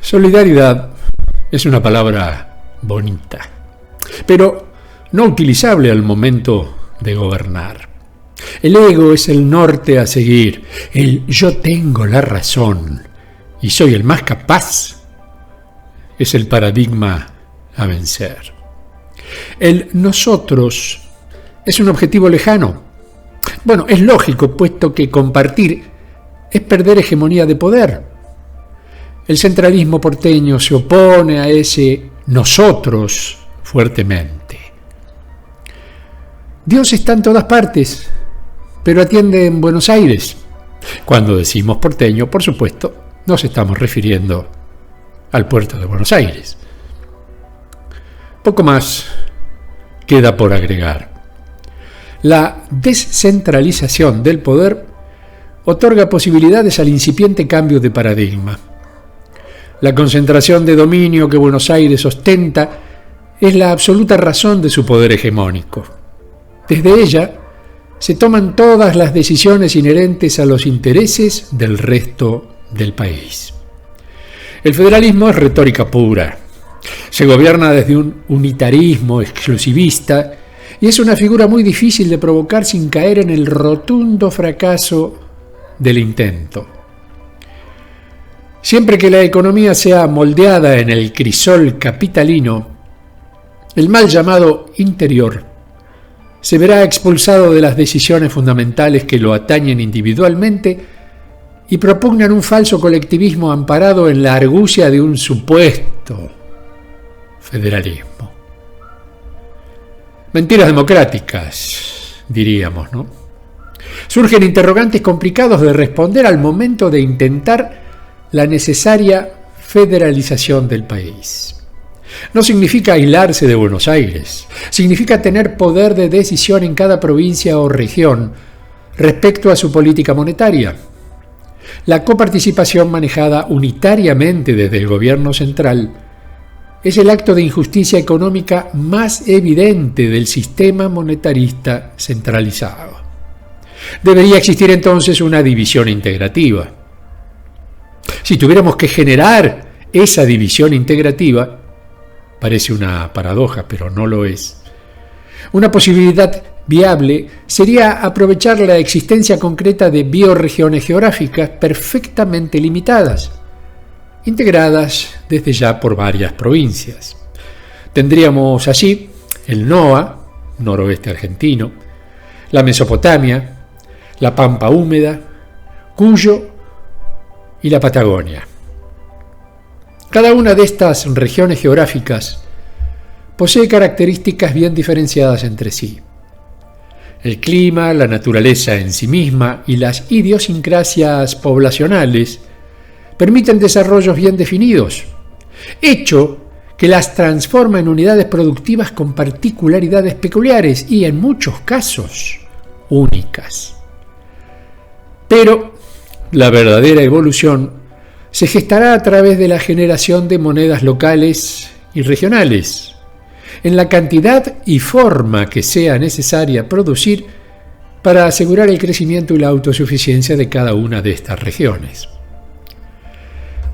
Solidaridad es una palabra bonita, pero no utilizable al momento de gobernar. El ego es el norte a seguir, el yo tengo la razón y soy el más capaz es el paradigma a vencer. El nosotros es un objetivo lejano. Bueno, es lógico, puesto que compartir es perder hegemonía de poder. El centralismo porteño se opone a ese nosotros fuertemente. Dios está en todas partes, pero atiende en Buenos Aires. Cuando decimos porteño, por supuesto, nos estamos refiriendo al puerto de Buenos Aires. Poco más queda por agregar. La descentralización del poder otorga posibilidades al incipiente cambio de paradigma. La concentración de dominio que Buenos Aires ostenta es la absoluta razón de su poder hegemónico. Desde ella se toman todas las decisiones inherentes a los intereses del resto del país. El federalismo es retórica pura. Se gobierna desde un unitarismo exclusivista y es una figura muy difícil de provocar sin caer en el rotundo fracaso del intento. Siempre que la economía sea moldeada en el crisol capitalino, el mal llamado interior se verá expulsado de las decisiones fundamentales que lo atañen individualmente y propugnan un falso colectivismo amparado en la argucia de un supuesto federalismo. Mentiras democráticas, diríamos, ¿no? Surgen interrogantes complicados de responder al momento de intentar la necesaria federalización del país. No significa aislarse de Buenos Aires, significa tener poder de decisión en cada provincia o región respecto a su política monetaria. La coparticipación manejada unitariamente desde el gobierno central es el acto de injusticia económica más evidente del sistema monetarista centralizado. Debería existir entonces una división integrativa. Si tuviéramos que generar esa división integrativa, parece una paradoja, pero no lo es. Una posibilidad viable sería aprovechar la existencia concreta de bioregiones geográficas perfectamente limitadas, integradas desde ya por varias provincias. Tendríamos allí el NOA, noroeste argentino, la Mesopotamia, la Pampa húmeda, Cuyo y la Patagonia. Cada una de estas regiones geográficas posee características bien diferenciadas entre sí. El clima, la naturaleza en sí misma y las idiosincrasias poblacionales permiten desarrollos bien definidos, hecho que las transforma en unidades productivas con particularidades peculiares y, en muchos casos, únicas. Pero la verdadera evolución se gestará a través de la generación de monedas locales y regionales, en la cantidad y forma que sea necesaria producir para asegurar el crecimiento y la autosuficiencia de cada una de estas regiones.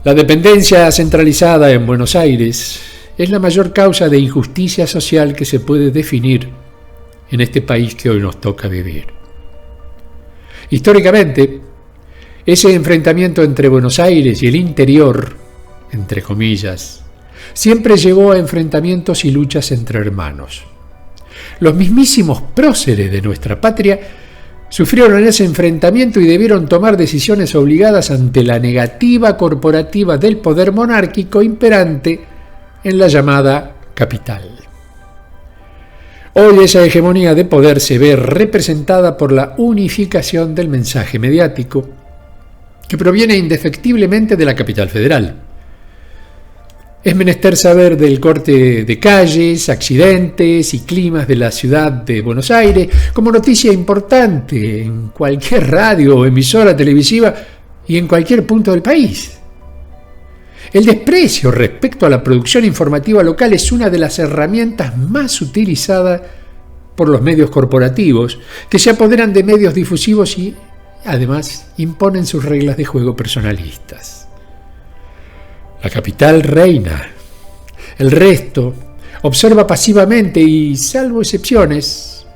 La dependencia centralizada en Buenos Aires es la mayor causa de injusticia social que se puede definir en este país que hoy nos toca vivir. Históricamente, ese enfrentamiento entre Buenos Aires y el interior, entre comillas, siempre llevó a enfrentamientos y luchas entre hermanos. Los mismísimos próceres de nuestra patria sufrieron en ese enfrentamiento y debieron tomar decisiones obligadas ante la negativa corporativa del poder monárquico imperante en la llamada capital. Hoy esa hegemonía de poder se ve representada por la unificación del mensaje mediático, que proviene indefectiblemente de la capital federal. Es menester saber del corte de calles, accidentes y climas de la ciudad de Buenos Aires como noticia importante en cualquier radio o emisora televisiva y en cualquier punto del país. El desprecio respecto a la producción informativa local es una de las herramientas más utilizadas por los medios corporativos, que se apoderan de medios difusivos y, además, imponen sus reglas de juego personalistas. La capital reina. El resto observa pasivamente y, salvo excepciones,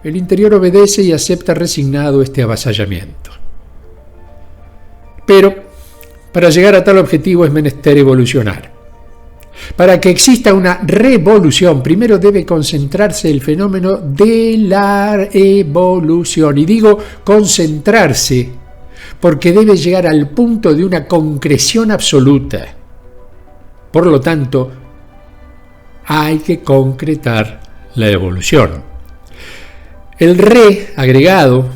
el interior obedece y acepta resignado este avasallamiento. Pero para llegar a tal objetivo es menester evolucionar. Para que exista una revolución, primero debe concentrarse el fenómeno de la evolución. Y digo concentrarse porque debe llegar al punto de una concreción absoluta. Por lo tanto, hay que concretar la evolución. El agregado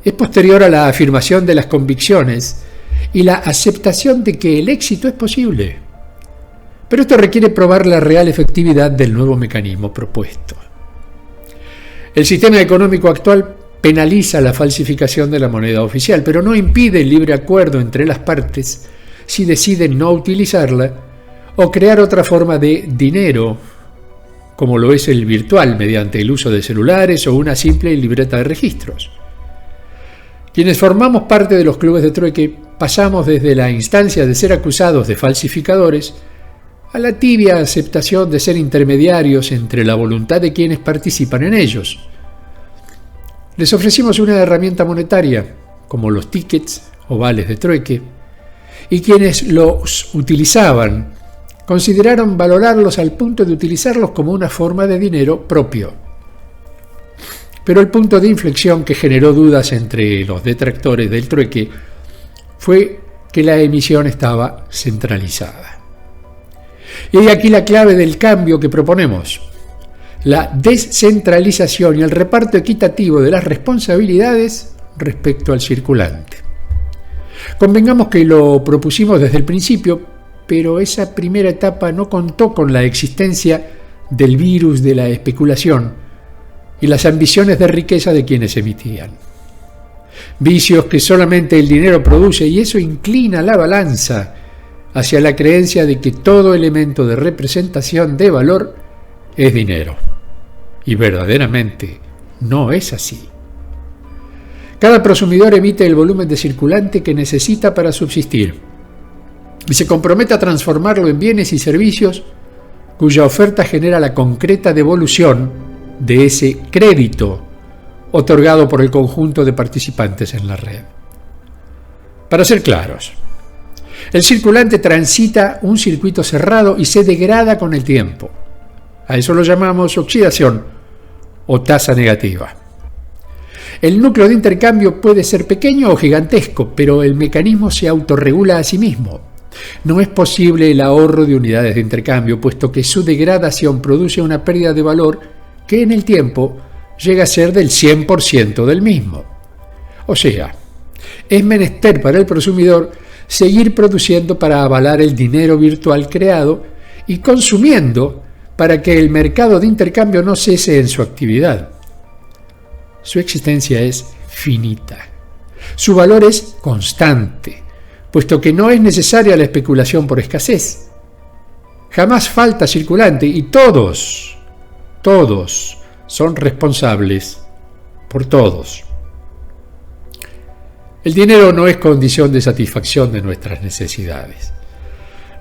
es posterior a la afirmación de las convicciones y la aceptación de que el éxito es posible. Pero esto requiere probar la real efectividad del nuevo mecanismo propuesto. El sistema económico actual penaliza la falsificación de la moneda oficial, pero no impide el libre acuerdo entre las partes si deciden no utilizarla o crear otra forma de dinero, como lo es el virtual mediante el uso de celulares o una simple libreta de registros. Quienes formamos parte de los clubes de trueque pasamos desde la instancia de ser acusados de falsificadores a la tibia aceptación de ser intermediarios entre la voluntad de quienes participan en ellos. Les ofrecimos una herramienta monetaria, como los tickets o vales de trueque, y quienes los utilizaban consideraron valorarlos al punto de utilizarlos como una forma de dinero propio. Pero el punto de inflexión que generó dudas entre los detractores del trueque fue que la emisión estaba centralizada. Y hay aquí la clave del cambio que proponemos: la descentralización y el reparto equitativo de las responsabilidades respecto al circulante. Convengamos que lo propusimos desde el principio, pero esa primera etapa no contó con la existencia del virus de la especulación y las ambiciones de riqueza de quienes emitían. Vicios que solamente el dinero produce, y eso inclina la balanza hacia la creencia de que todo elemento de representación de valor es dinero. Y verdaderamente no es así. Cada prosumidor emite el volumen de circulante que necesita para subsistir y se compromete a transformarlo en bienes y servicios cuya oferta genera la concreta devolución de ese crédito otorgado por el conjunto de participantes en la red. Para ser claros, el circulante transita un circuito cerrado y se degrada con el tiempo. A eso lo llamamos oxidación o tasa negativa. El núcleo de intercambio puede ser pequeño o gigantesco, pero el mecanismo se autorregula a sí mismo. No es posible el ahorro de unidades de intercambio, puesto que su degradación produce una pérdida de valor que en el tiempo llega a ser del 100% del mismo. O sea, es menester para el prosumidor seguir produciendo para avalar el dinero virtual creado y consumiendo para que el mercado de intercambio no cese en su actividad. Su existencia es finita. Su valor es constante, puesto que no es necesaria la especulación por escasez. Jamás falta circulante y todos son responsables por todos. El dinero no es condición de satisfacción de nuestras necesidades.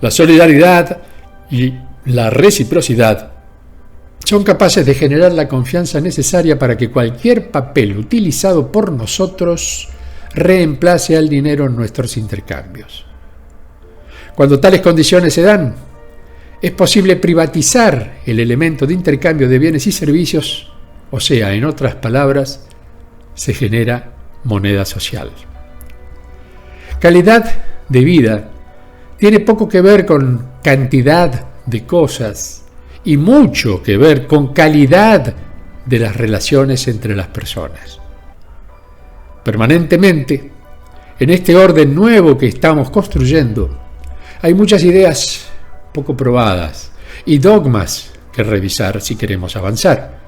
La solidaridad y la reciprocidad son capaces de generar la confianza necesaria para que cualquier papel utilizado por nosotros reemplace al dinero en nuestros intercambios. Cuando tales condiciones se dan, es posible privatizar el elemento de intercambio de bienes y servicios, o sea, en otras palabras, se genera moneda social. Calidad de vida tiene poco que ver con cantidad de cosas y mucho que ver con calidad de las relaciones entre las personas. Permanentemente, en este orden nuevo que estamos construyendo, hay muchas ideas poco probadas y dogmas que revisar si queremos avanzar.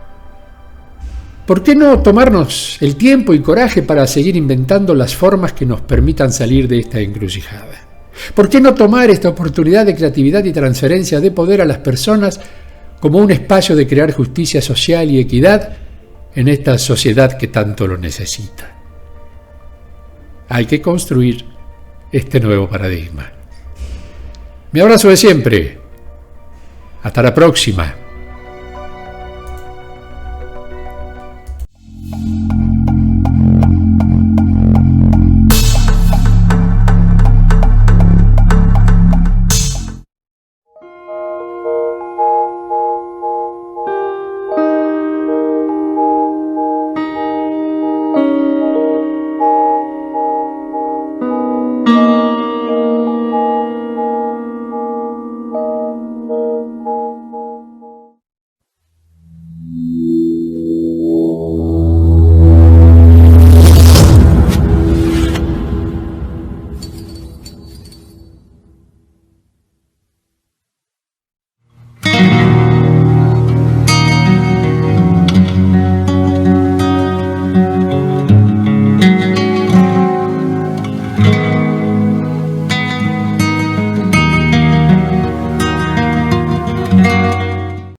¿Por qué no tomarnos el tiempo y coraje para seguir inventando las formas que nos permitan salir de esta encrucijada? ¿Por qué no tomar esta oportunidad de creatividad y transferencia de poder a las personas como un espacio de crear justicia social y equidad en esta sociedad que tanto lo necesita? Hay que construir este nuevo paradigma. Mi abrazo de siempre. Hasta la próxima.